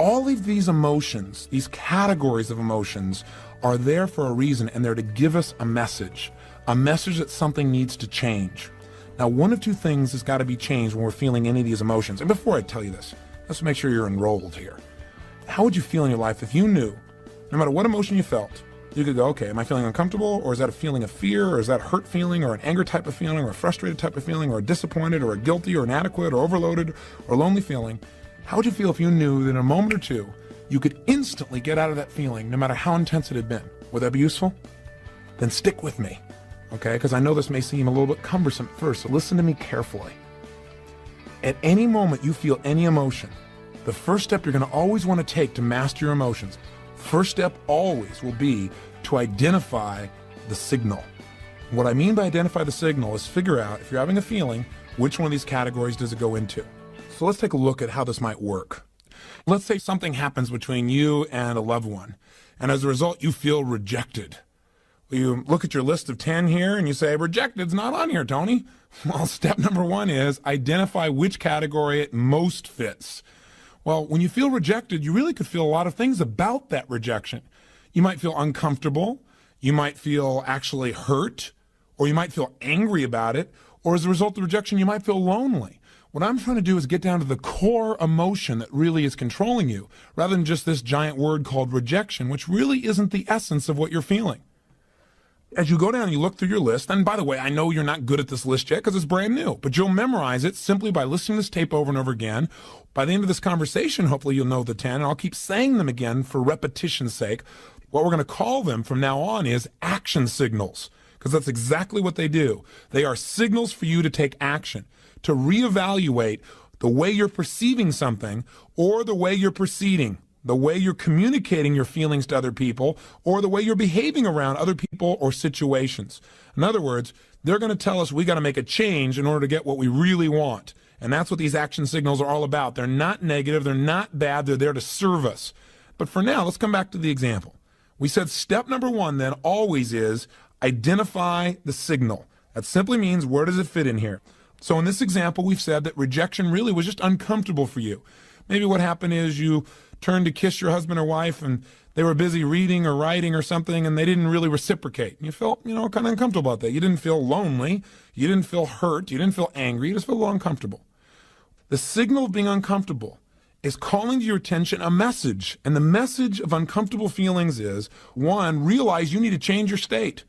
All of these emotions, these categories of emotions, are there for a reason, and they're to give us a message that something needs to change. Now, one of two things has got to be changed when we're feeling any of these emotions. And before I tell you this, let's make sure you're enrolled here. How would you feel in your life if you knew, no matter what emotion you felt, you could go, okay, am I feeling uncomfortable, or is that a feeling of fear, or is that a hurt feeling, or an anger type of feeling, or a frustrated type of feeling, or a disappointed, or a guilty, or inadequate, or overloaded, or lonely feeling? How would you feel if you knew that in a moment or two, you could instantly get out of that feeling, no matter how intense it had been? Would that be useful? Then stick with me, okay? Because I know this may seem a little bit cumbersome at first, so listen to me carefully. At any moment you feel any emotion, the first step you're going to always want to take to master your emotions, first step always will be to identify the signal. What I mean by identify the signal is figure out, if you're having a feeling, which one of these categories does it go into. So let's take a look at how this might work. Let's say something happens between you and a loved one, and as a result, you feel rejected. You look at your list of 10 here and you say, rejected's not on here, Tony. Well, step number one is identify which category it most fits. Well, when you feel rejected, you really could feel a lot of things about that rejection. You might feel uncomfortable, you might feel actually hurt, or you might feel angry about it, or as a result of rejection, you might feel lonely. What I'm trying to do is get down to the core emotion that really is controlling you, rather than just this giant word called rejection, which really isn't the essence of what you're feeling. As you go down and you look through your list, and by the way, I know you're not good at this list yet because it's brand new, but you'll memorize it simply by listening to this tape over and over again. By the end of this conversation, hopefully you'll know the 10, and I'll keep saying them again for repetition's sake. What we're going to call them from now on is action signals, because that's exactly what they do. They are signals for you to take action, to reevaluate the way you're perceiving something or the way you're proceeding, the way you're communicating your feelings to other people, or the way you're behaving around other people or situations. In other words, they're going to tell us we got to make a change in order to get what we really want. And that's what these action signals are all about. They're not negative, they're not bad, they're there to serve us. But for now, let's come back to the example. We said step number one then always is identify the signal. That simply means where does it fit in here? So in this example, we've said that rejection really was just uncomfortable for you. Maybe what happened is you turned to kiss your husband or wife and they were busy reading or writing or something and they didn't really reciprocate. You felt, kind of uncomfortable about that. You didn't feel lonely. You didn't feel hurt. You didn't feel angry. You just felt a little uncomfortable. The signal of being uncomfortable is calling to your attention a message. And the message of uncomfortable feelings is, one, realize you need to change your state.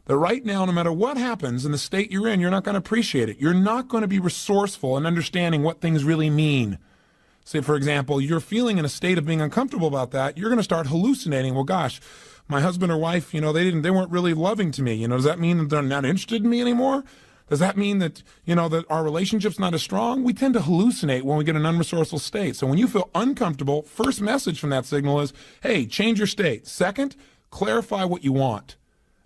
That right now, no matter what happens in the state you're in, you're not going to appreciate it. You're not going to be resourceful in understanding what things really mean. Say, for example, you're feeling in a state of being uncomfortable about that. You're going to start hallucinating. Well, gosh, my husband or wife, they weren't really loving to me. Does that mean that they're not interested in me anymore? Does that mean that, that our relationship's not as strong? We tend to hallucinate when we get in an unresourceful state. So when you feel uncomfortable, first message from that signal is, hey, change your state. Second, clarify what you want.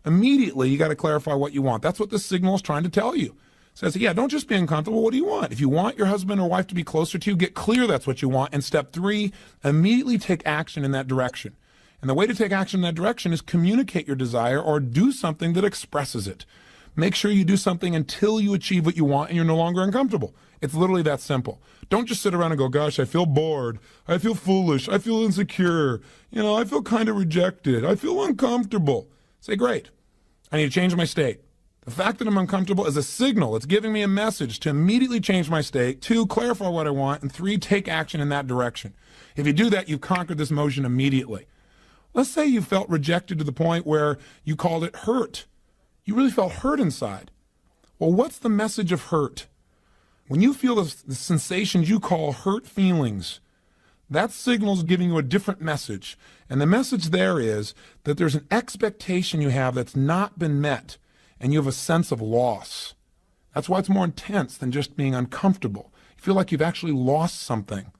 Immediately, you got to clarify what you want. That's what this signal is trying to tell you. It says, yeah, don't just be uncomfortable. What do you want? If you want your husband or wife to be closer to you, get clear that's what you want. And step three, immediately take action in that direction. And the way to take action in that direction is communicate your desire or do something that expresses it. Make sure you do something until you achieve what you want and you're no longer uncomfortable. It's literally that simple. Don't just sit around and go, gosh, I feel bored. I feel foolish. I feel insecure. I feel kind of rejected. I feel uncomfortable. Say, great. I need to change my state. The fact that I'm uncomfortable is a signal. It's giving me a message to immediately change my state. 2, clarify what I want. And 3, take action in that direction. If you do that, you've conquered this emotion immediately. Let's say you felt rejected to the point where you called it hurt. You really felt hurt inside. Well, what's the message of hurt? When you feel the sensations you call hurt feelings, that signal is giving you a different message. And the message there is that there's an expectation you have that's not been met, and you have a sense of loss. That's why it's more intense than just being uncomfortable. You feel like you've actually lost something.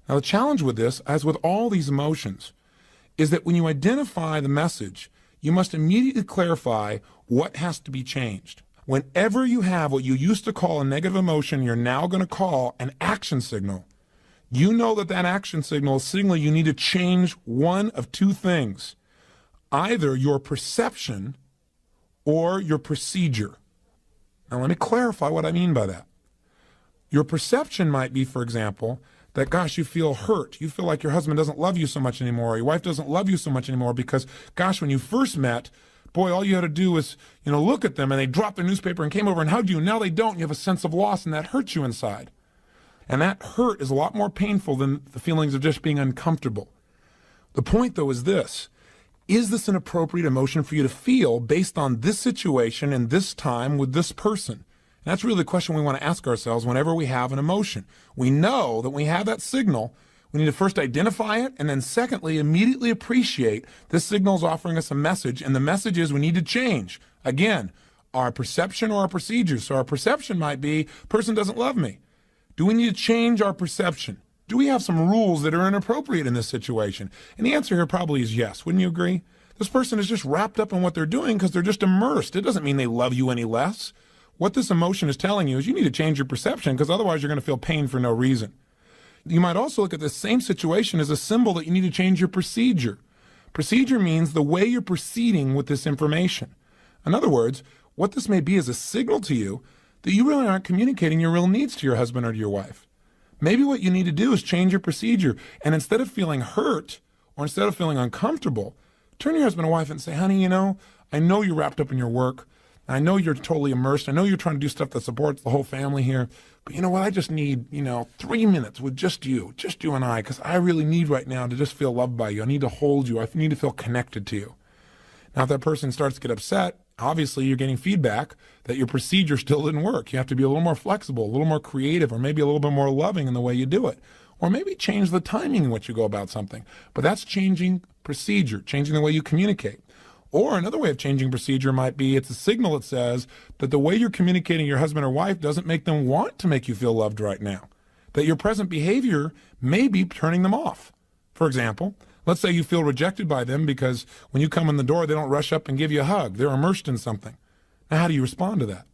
Now, the challenge with this, as with all these emotions, is that when you identify the message, you must immediately clarify what has to be changed. Whenever you have what you used to call a negative emotion, you're now going to call an action signal. You know that action signal is signaling you need to change one of two things. Either your perception or your procedure. Now let me clarify what I mean by that. Your perception might be, for example, that, gosh, you feel hurt. You feel like your husband doesn't love you so much anymore, or your wife doesn't love you so much anymore because, gosh, when you first met, boy, all you had to do was, look at them and they dropped their newspaper and came over and hugged you. And now they don't. You have a sense of loss and that hurts you inside. And that hurt is a lot more painful than the feelings of just being uncomfortable. The point, though, is this. Is this an appropriate emotion for you to feel based on this situation and this time with this person? And that's really the question we want to ask ourselves whenever we have an emotion. We know that when we have that signal, we need to first identify it, and then secondly, immediately appreciate this signal is offering us a message, and the message is we need to change. Again, our perception or our procedures. So our perception might be, person doesn't love me. Do we need to change our perception? Do we have some rules that are inappropriate in this situation? And the answer here probably is yes. Wouldn't you agree? This person is just wrapped up in what they're doing because they're just immersed. It doesn't mean they love you any less. What this emotion is telling you is you need to change your perception because otherwise you're going to feel pain for no reason. You might also look at this same situation as a symbol that you need to change your procedure. Procedure means the way you're proceeding with this information. In other words, what this may be is a signal to you that you really aren't communicating your real needs to your husband or to your wife. Maybe what you need to do is change your procedure, and instead of feeling hurt or instead of feeling uncomfortable, turn to your husband or wife and say, honey, I know you're wrapped up in your work. I know you're totally immersed. I know you're trying to do stuff that supports the whole family here. But you know what? I just need, 3 minutes with just you and I, because I really need right now to just feel loved by you. I need to hold you. I need to feel connected to you. Now, if that person starts to get upset, obviously you're getting feedback that your procedure still didn't work. You have to be a little more flexible, a little more creative, or maybe a little bit more loving in the way you do it. Or maybe change the timing in which you go about something. But that's changing procedure, changing the way you communicate. Or another way of changing procedure might be it's a signal that says that the way you're communicating your husband or wife doesn't make them want to make you feel loved right now. That your present behavior may be turning them off. For example, let's say you feel rejected by them because when you come in the door, they don't rush up and give you a hug. They're immersed in something. Now, how do you respond to that?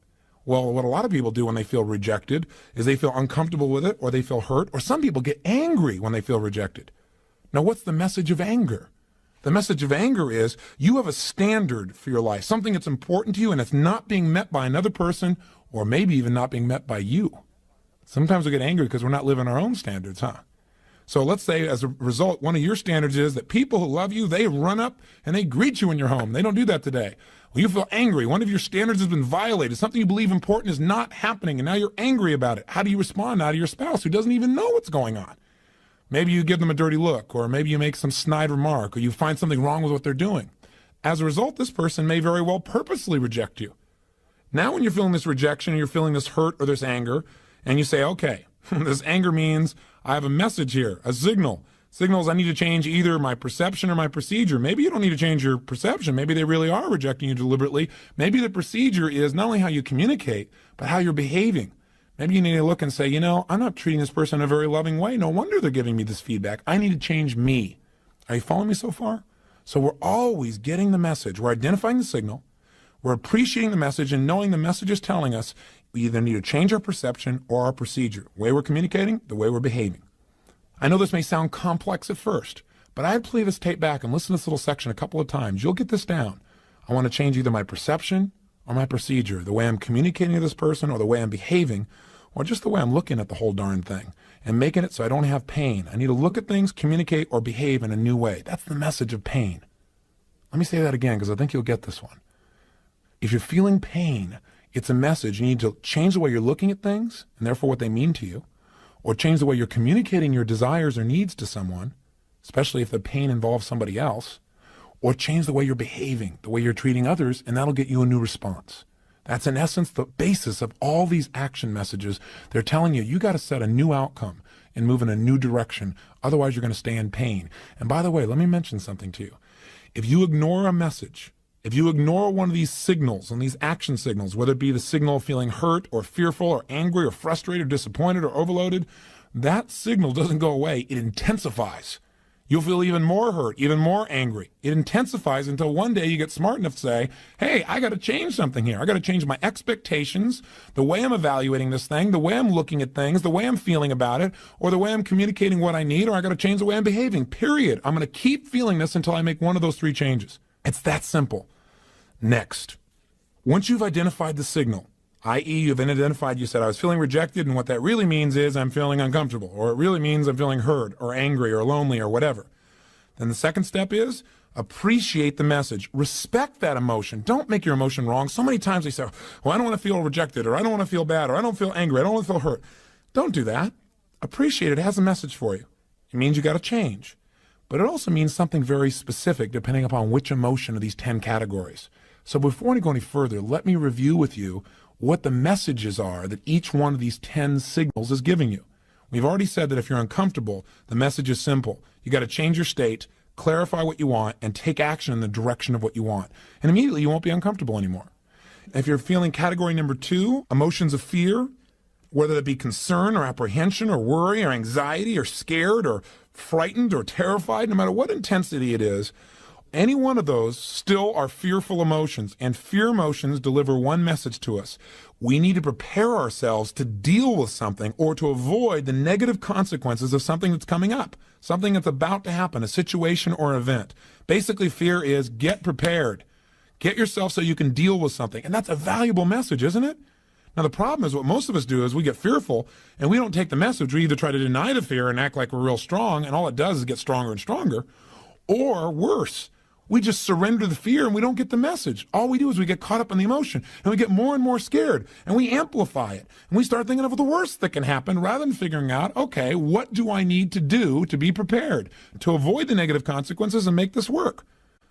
Well, what a lot of people do when they feel rejected is they feel uncomfortable with it, or they feel hurt, or some people get angry when they feel rejected. Now, what's the message of anger? The message of anger is you have a standard for your life, something that's important to you, and it's not being met by another person, or maybe even not being met by you. Sometimes we get angry because we're not living our own standards, huh? So let's say as a result, one of your standards is that people who love you, they run up and they greet you in your home. They don't do that today. Well, you feel angry. One of your standards has been violated. Something you believe important is not happening, and now you're angry about it. How do you respond now to your spouse who doesn't even know what's going on? Maybe you give them a dirty look, or maybe you make some snide remark, or you find something wrong with what they're doing. As a result, this person may very well purposely reject you. Now when you're feeling this rejection, you're feeling this hurt or this anger, and you say, okay, this anger means I have a message here, a signal. Signals I need to change either my perception or my procedure. Maybe you don't need to change your perception. Maybe they really are rejecting you deliberately. Maybe the procedure is not only how you communicate, but how you're behaving. Maybe you need to look and say, I'm not treating this person in a very loving way. No wonder they're giving me this feedback. I need to change me. Are you following me so far? So we're always getting the message. We're identifying the signal. We're appreciating the message and knowing the message is telling us we either need to change our perception or our procedure. The way we're communicating, the way we're behaving. I know this may sound complex at first, but I'd play this tape back and listen to this little section a couple of times. You'll get this down. I want to change either my perception or my procedure, the way I'm communicating to this person or the way I'm behaving, or just the way I'm looking at the whole darn thing and making it so I don't have pain. I need to look at things, communicate, or behave in a new way. That's the message of pain. Let me say that again because I think you'll get this one. If you're feeling pain, it's a message. You need to change the way you're looking at things and therefore what they mean to you, or change the way you're communicating your desires or needs to someone, especially if the pain involves somebody else, or change the way you're behaving, the way you're treating others, and that'll get you a new response. That's in essence the basis of all these action messages. They're telling you got to set a new outcome and move in a new direction. Otherwise, you're going to stay in pain. And by the way, let me mention something to you. If you ignore a message, if you ignore one of these signals and these action signals, whether it be the signal of feeling hurt or fearful or angry or frustrated or disappointed or overloaded, that signal doesn't go away. It intensifies. You'll feel even more hurt, even more angry. It intensifies until one day you get smart enough to say, hey, I got to change something here. I got to change my expectations, the way I'm evaluating this thing, the way I'm looking at things, the way I'm feeling about it, or the way I'm communicating what I need, or I got to change the way I'm behaving, period. I'm going to keep feeling this until I make one of those 3 changes. It's that simple. Next, once you've identified the signal, i.e. you've identified, you said, I was feeling rejected, and what that really means is I'm feeling uncomfortable, or it really means I'm feeling hurt or angry or lonely or whatever. Then the second step is appreciate the message. Respect that emotion. Don't make your emotion wrong. So many times they say, well, I don't want to feel rejected, or I don't want to feel bad, or I don't feel angry, I don't want to feel hurt. Don't do that. Appreciate it. It has a message for you. It means you got to change. But it also means something very specific depending upon which emotion of these 10 categories. So before I go any further, let me review with you what the messages are that each one of these 10 signals is giving you. We've already said that if you're uncomfortable, the message is simple. You got to change your state, clarify what you want, and take action in the direction of what you want. And immediately you won't be uncomfortable anymore. If you're feeling category number 2, emotions of fear, whether it be concern or apprehension or worry or anxiety or scared or frightened or terrified, no matter what intensity it is, any one of those still are fearful emotions, and fear emotions deliver one message to us. We need to prepare ourselves to deal with something or to avoid the negative consequences of something that's coming up, something that's about to happen, a situation or event. Basically, fear is get prepared. Get yourself so you can deal with something. And that's a valuable message, isn't it? Now, the problem is what most of us do is we get fearful and we don't take the message. We either try to deny the fear and act like we're real strong, and all it does is get stronger and stronger, or worse, we just surrender the fear and we don't get the message. All we do is we get caught up in the emotion and we get more and more scared and we amplify it. And we start thinking of the worst that can happen rather than figuring out, okay, what do I need to do to be prepared to avoid the negative consequences and make this work?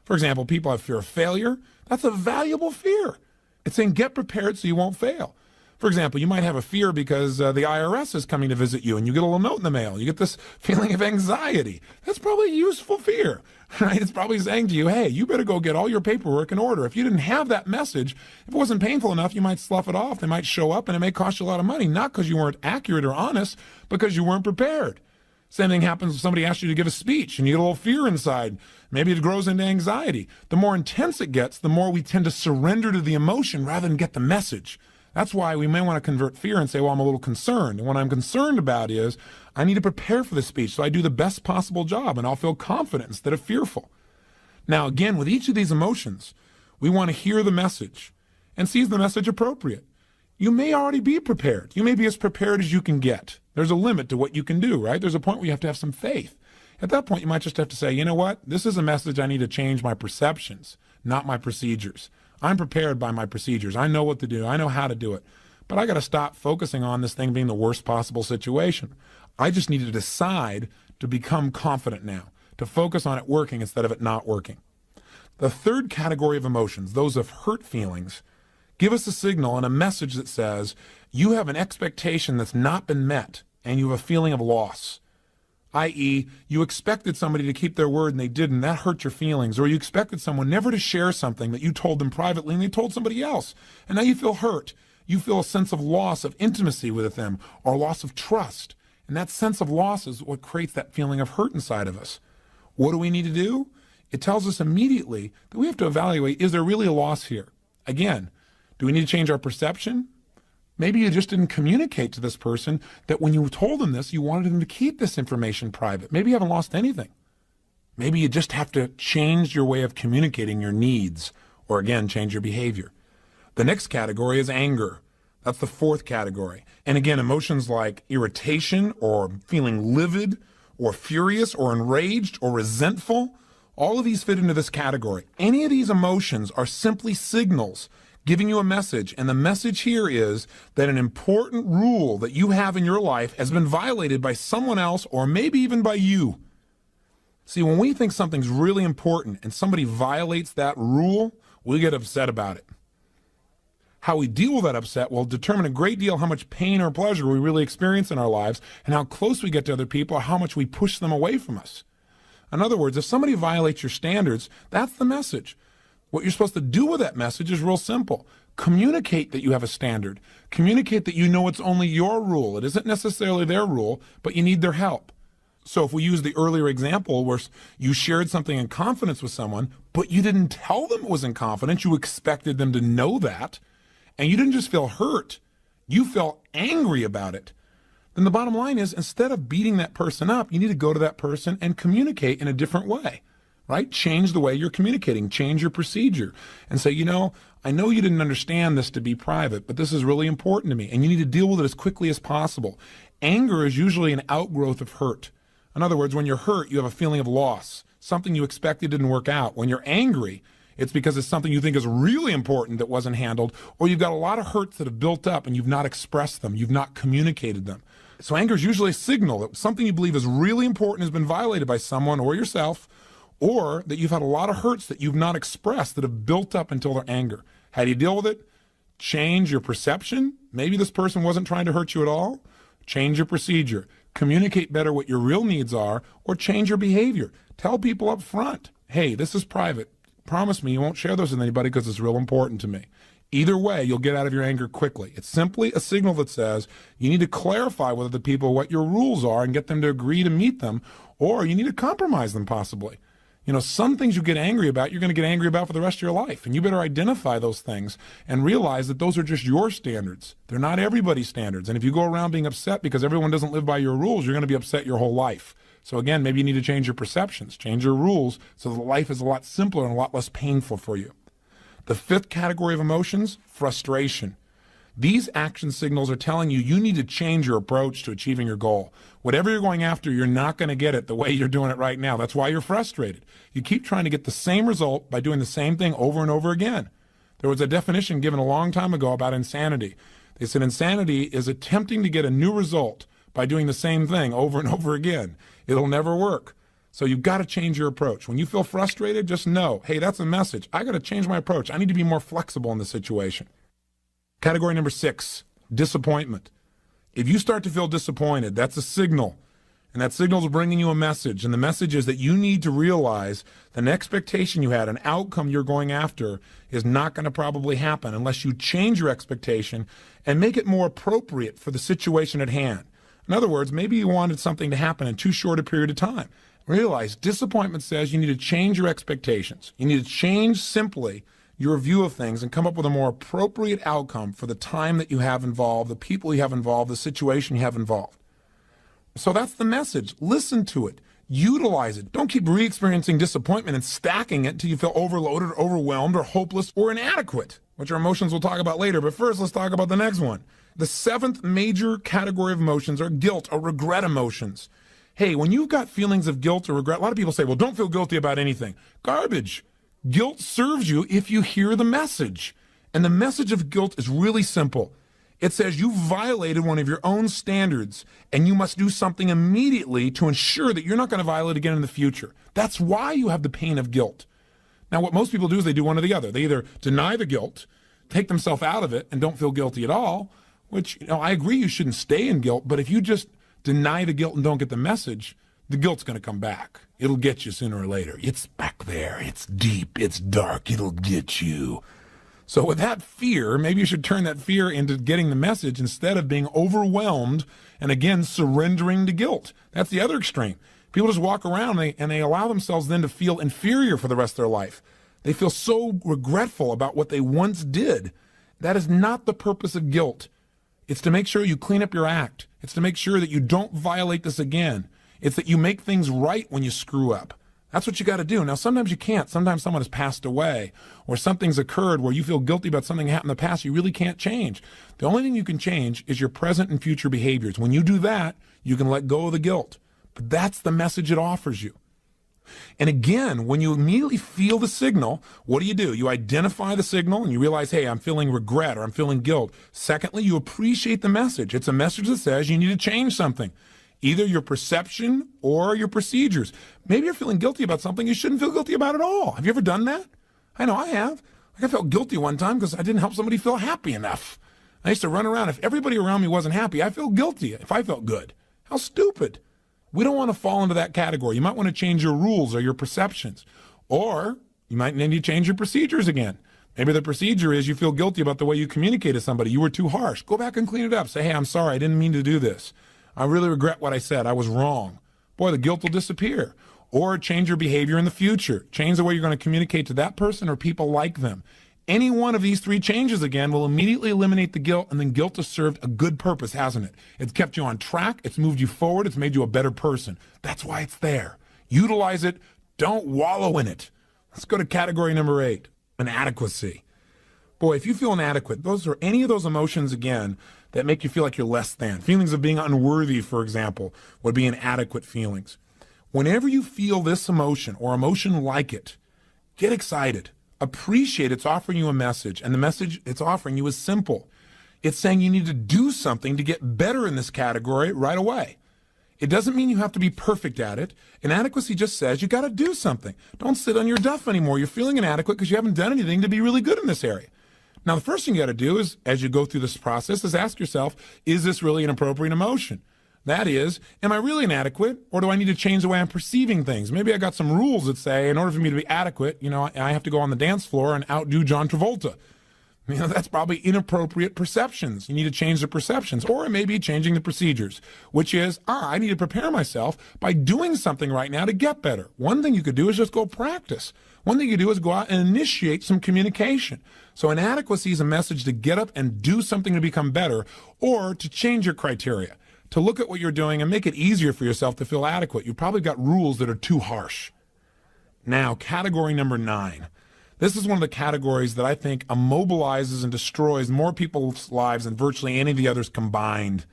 For example, people have fear of failure. That's a valuable fear. It's saying get prepared so you won't fail. For example, you might have a fear because the IRS is coming to visit you and you get a little note in the mail. You get this feeling of anxiety. That's probably a useful fear, right? It's probably saying to you, hey, you better go get all your paperwork in order. If you didn't have that message, if it wasn't painful enough, you might slough it off. They might show up and it may cost you a lot of money, not because you weren't accurate or honest, because you weren't prepared. Same thing happens if somebody asks you to give a speech and you get a little fear inside. Maybe it grows into anxiety. The more intense it gets, the more we tend to surrender to the emotion rather than get the message. That's why we may want to convert fear and say, well, I'm a little concerned. And what I'm concerned about is I need to prepare for the speech so I do the best possible job and I'll feel confident instead of fearful. Now, again, with each of these emotions, we want to hear the message and see is the message appropriate. You may already be prepared. You may be as prepared as you can get. There's a limit to what you can do, right? There's a point where you have to have some faith. At that point, you might just have to say, you know what? This is a message I need to change my perceptions, not my procedures. I'm prepared by my procedures. I know what to do. I know how to do it. But I got to stop focusing on this thing being the worst possible situation. I just need to decide to become confident now, to focus on it working instead of it not working. The third category of emotions, those of hurt feelings, give us a signal and a message that says you have an expectation that's not been met and you have a feeling of loss. I.e., you expected somebody to keep their word and they didn't. That hurt your feelings. Or you expected someone never to share something that you told them privately and they told somebody else. And now you feel hurt. You feel a sense of loss of intimacy with them or loss of trust. And that sense of loss is what creates that feeling of hurt inside of us. What do we need to do? It tells us immediately that we have to evaluate, is there really a loss here? Again, do we need to change our perception? Maybe you just didn't communicate to this person that when you told them this, you wanted them to keep this information private. Maybe you haven't lost anything. Maybe you just have to change your way of communicating your needs, or again, change your behavior. The next category is anger. That's the fourth category. And again, emotions like irritation or feeling livid or furious or enraged or resentful, all of these fit into this category. Any of these emotions are simply signals giving you a message, and the message here is that an important rule that you have in your life has been violated by someone else or maybe even by you. See, when we think something's really important and somebody violates that rule, we get upset about it. How we deal with that upset will determine a great deal how much pain or pleasure we really experience in our lives and how close we get to other people or how much we push them away from us. In other words, if somebody violates your standards, that's the message. What you're supposed to do with that message is real simple. Communicate that you have a standard. Communicate that you know it's only your rule. It isn't necessarily their rule, but you need their help. So if we use the earlier example where you shared something in confidence with someone, but you didn't tell them it was in confidence, you expected them to know that, and you didn't just feel hurt, you felt angry about it, then the bottom line is instead of beating that person up, you need to go to that person and communicate in a different way. right? Change the way you're communicating, change your procedure, and say, I know you didn't understand this to be private, but this is really important to me, and you need to deal with it as quickly as possible. Anger is usually an outgrowth of hurt. In other words, when you're hurt, you have a feeling of loss. Something you expected didn't work out. When you're angry, it's because it's something you think is really important that wasn't handled, or you've got a lot of hurts that have built up and you've not expressed them, you've not communicated them. So anger is usually a signal that something you believe is really important has been violated by someone or yourself, or that you've had a lot of hurts that you've not expressed that have built up until their anger. How do you deal with it? Change your perception. Maybe this person wasn't trying to hurt you at all. Change your procedure. Communicate better what your real needs are, or change your behavior. Tell people up front, hey, this is private. Promise me you won't share those with anybody because it's real important to me. Either way, you'll get out of your anger quickly. It's simply a signal that says you need to clarify with other people what your rules are and get them to agree to meet them, or you need to compromise them possibly. Some things you get angry about, you're going to get angry about for the rest of your life. And you better identify those things and realize that those are just your standards. They're not everybody's standards. And if you go around being upset because everyone doesn't live by your rules, you're going to be upset your whole life. So again, maybe you need to change your perceptions, change your rules so that life is a lot simpler and a lot less painful for you. The fifth category of emotions, frustration. These action signals are telling you need to change your approach to achieving your goal. Whatever you're going after, you're not going to get it the way you're doing it right now. That's why you're frustrated. You keep trying to get the same result by doing the same thing over and over again. There was a definition given a long time ago about insanity. They said insanity is attempting to get a new result by doing the same thing over and over again. It'll never work. So you've got to change your approach. When you feel frustrated, just know, hey, that's a message. I got to change my approach. I need to be more flexible in the situation. Category number 6, disappointment. If you start to feel disappointed, that's a signal. And that signal is bringing you a message. And the message is that you need to realize an expectation you had, an outcome you're going after, is not going to probably happen unless you change your expectation and make it more appropriate for the situation at hand. In other words, maybe you wanted something to happen in too short a period of time. Realize disappointment says you need to change your expectations. You need to change simply your view of things and come up with a more appropriate outcome for the time that you have involved, the people you have involved, the situation you have involved. So that's the message. Listen to it. Utilize it. Don't keep re-experiencing disappointment and stacking it until you feel overloaded, or overwhelmed, or hopeless, or inadequate, which are emotions we'll talk about later. But first, let's talk about the next one. The 7th major category of emotions are guilt or regret emotions. Hey, when you've got feelings of guilt or regret, a lot of people say, well, don't feel guilty about anything. Garbage. Guilt serves you if you hear the message. And the message of guilt is really simple. It says you violated one of your own standards, and you must do something immediately to ensure that you're not going to violate again in the future. That's why you have the pain of guilt. Now, what most people do is they do one or the other. They either deny the guilt, take themselves out of it, and don't feel guilty at all, which, I agree you shouldn't stay in guilt, but if you just deny the guilt and don't get the message, the guilt's going to come back. It'll get you sooner or later. It's back there. It's deep. It's dark. It'll get you. So with that fear, maybe you should turn that fear into getting the message instead of being overwhelmed and, again, surrendering to guilt. That's the other extreme. People just walk around and they allow themselves then to feel inferior for the rest of their life. They feel so regretful about what they once did. That is not the purpose of guilt. It's to make sure you clean up your act. It's to make sure that you don't violate this again. It's that you make things right when you screw up. That's what you got to do. Now, sometimes you can't. Sometimes someone has passed away or something's occurred where you feel guilty about something that happened in the past you really can't change. The only thing you can change is your present and future behaviors. When you do that, you can let go of the guilt. But that's the message it offers you. And again, when you immediately feel the signal, what do? You identify the signal and you realize, hey, I'm feeling regret or I'm feeling guilt. Secondly, you appreciate the message. It's a message that says you need to change something. Either your perception or your procedures. Maybe you're feeling guilty about something you shouldn't feel guilty about at all. Have you ever done that? I know I have. I felt guilty one time because I didn't help somebody feel happy enough. I used to run around. If everybody around me wasn't happy, I feel guilty if I felt good. How stupid. We don't want to fall into that category. You might want to change your rules or your perceptions. Or you might need to change your procedures again. Maybe the procedure is you feel guilty about the way you communicate to somebody. You were too harsh. Go back and clean it up. Say, hey, I'm sorry. I didn't mean to do this. I really regret what I said. I was wrong. Boy, the guilt will disappear. Or change your behavior in the future. Change the way you're going to communicate to that person or people like them. Any one of these 3 changes, again, will immediately eliminate the guilt, and then guilt has served a good purpose, hasn't it? It's kept you on track. It's moved you forward. It's made you a better person. That's why it's there. Utilize it. Don't wallow in it. Let's go to category number 8, inadequacy. Boy, if you feel inadequate, those are any of those emotions, again, that make you feel like you're less than. Feelings of being unworthy, for example, would be inadequate feelings. Whenever you feel this emotion or emotion like it, get excited. Appreciate it's offering you a message, and the message it's offering you is simple. It's saying you need to do something to get better in this category right away. It doesn't mean you have to be perfect at it. Inadequacy just says you got to do something. Don't sit on your duff anymore. You're feeling inadequate because you haven't done anything to be really good in this area. Now, the first thing you got to do is, as you go through this process, is ask yourself, is this really an appropriate emotion? That is, am I really inadequate, or do I need to change the way I'm perceiving things? Maybe I got some rules that say, in order for me to be adequate, I have to go on the dance floor and outdo John Travolta. That's probably inappropriate perceptions. You need to change the perceptions, or it may be changing the procedures, which is, I need to prepare myself by doing something right now to get better. One thing you could do is just go practice. One thing you could do is go out and initiate some communication. So inadequacy is a message to get up and do something to become better, or to change your criteria, to look at what you're doing and make it easier for yourself to feel adequate. You've probably got rules that are too harsh. Now, category number 9. This is one of the categories that I think immobilizes and destroys more people's lives than virtually any of the others combined.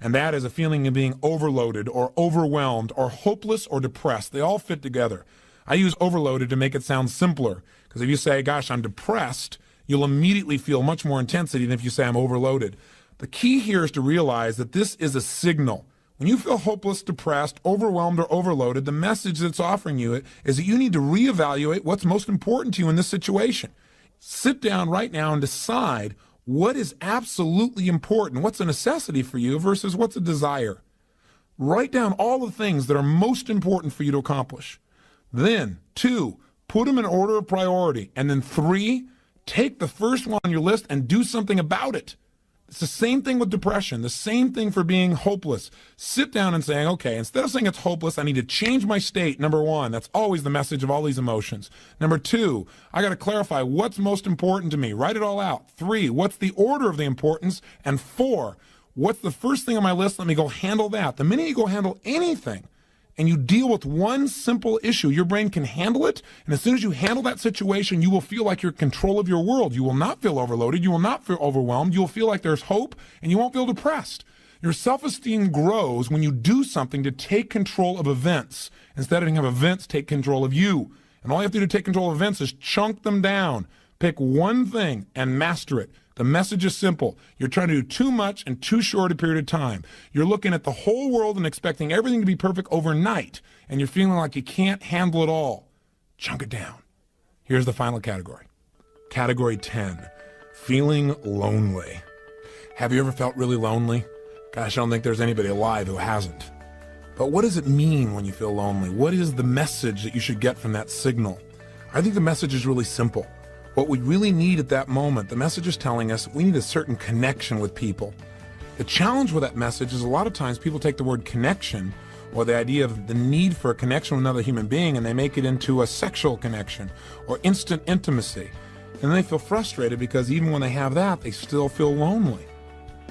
And that is a feeling of being overloaded or overwhelmed or hopeless or depressed. They all fit together. I use overloaded to make it sound simpler, because if you say, gosh, I'm depressed, you'll immediately feel much more intensity than if you say I'm overloaded. The key here is to realize that this is a signal. When you feel hopeless, depressed, overwhelmed, or overloaded, the message that's offering you is that you need to reevaluate what's most important to you in this situation. Sit down right now and decide what is absolutely important, what's a necessity for you versus what's a desire. Write down all the things that are most important for you to accomplish. Then, 2, put them in order of priority. And then 3, take the first one on your list and do something about it. It's the same thing with depression, the same thing for being hopeless. Sit down and saying, okay, instead of saying it's hopeless, I need to change my state, number 1. That's always the message of all these emotions. Number 2, I got to clarify what's most important to me. Write it all out. 3, what's the order of the importance? And 4, what's the first thing on my list? Let me go handle that. The minute you go handle anything, and you deal with one simple issue, your brain can handle it. And as soon as you handle that situation, you will feel like you're in control of your world. You will not feel overloaded. You will not feel overwhelmed. You will feel like there's hope, and you won't feel depressed. Your self-esteem grows when you do something to take control of events instead of having events take control of you. And all you have to do to take control of events is chunk them down. Pick one thing and master it. The message is simple. You're trying to do too much in too short a period of time. You're looking at the whole world and expecting everything to be perfect overnight, and you're feeling like you can't handle it all. Chunk it down. Here's the final category. Category 10, feeling lonely. Have you ever felt really lonely? Gosh, I don't think there's anybody alive who hasn't. But what does it mean when you feel lonely? What is the message that you should get from that signal? I think the message is really simple. What we really need at that moment, the message is telling us we need a certain connection with people. The challenge with that message is a lot of times people take the word connection, or the idea of the need for a connection with another human being, and they make it into a sexual connection or instant intimacy. And then they feel frustrated because even when they have that, they still feel lonely.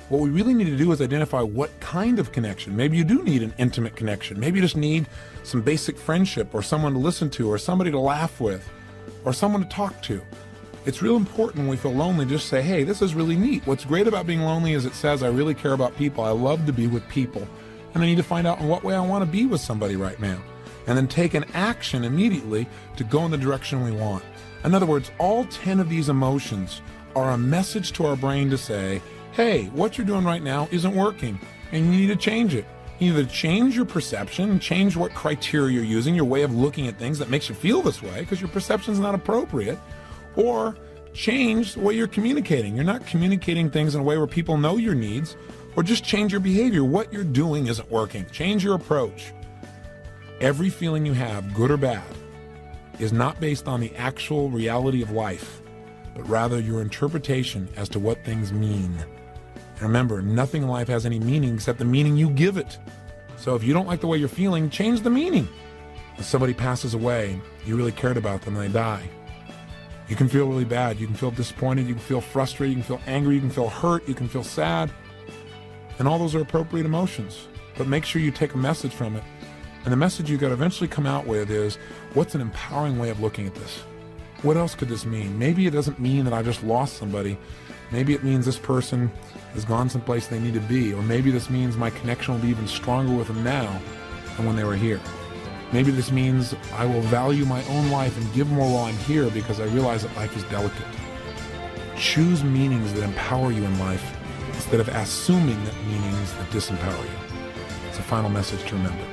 What we really need to do is identify what kind of connection. Maybe you do need an intimate connection. Maybe you just need some basic friendship, or someone to listen to, or somebody to laugh with, or someone to talk to. It's real important when we feel lonely, just say, hey, this is really neat. What's great about being lonely is it says I really care about people. I love to be with people. And I need to find out in what way I want to be with somebody right now. And then take an action immediately to go in the direction we want. In other words, all 10 of these emotions are a message to our brain to say, hey, what you're doing right now isn't working, and you need to change it. You either change your perception, change what criteria you're using, your way of looking at things that makes you feel this way because your perception's not appropriate, or change the way you're communicating. You're not communicating things in a way where people know your needs, or just change your behavior. What you're doing isn't working. Change your approach. Every feeling you have, good or bad, is not based on the actual reality of life, but rather your interpretation as to what things mean. And remember, nothing in life has any meaning except the meaning you give it. So if you don't like the way you're feeling, change the meaning. If somebody passes away, you really cared about them, and they die, you can feel really bad. You can feel disappointed. You can feel frustrated. You can feel angry. You can feel hurt. You can feel sad. And all those are appropriate emotions. But make sure you take a message from it And the message you got to eventually come out with is, what's an empowering way of looking at this? What else could this mean? Maybe it doesn't mean that I just lost somebody. Maybe it means this person has gone someplace they need to be. Or maybe this means my connection will be even stronger with them now than when they were here. Maybe this means I will value my own life and give more while I'm here because I realize that life is delicate. Choose meanings that empower you in life instead of assuming that meanings that disempower you. It's a final message to remember.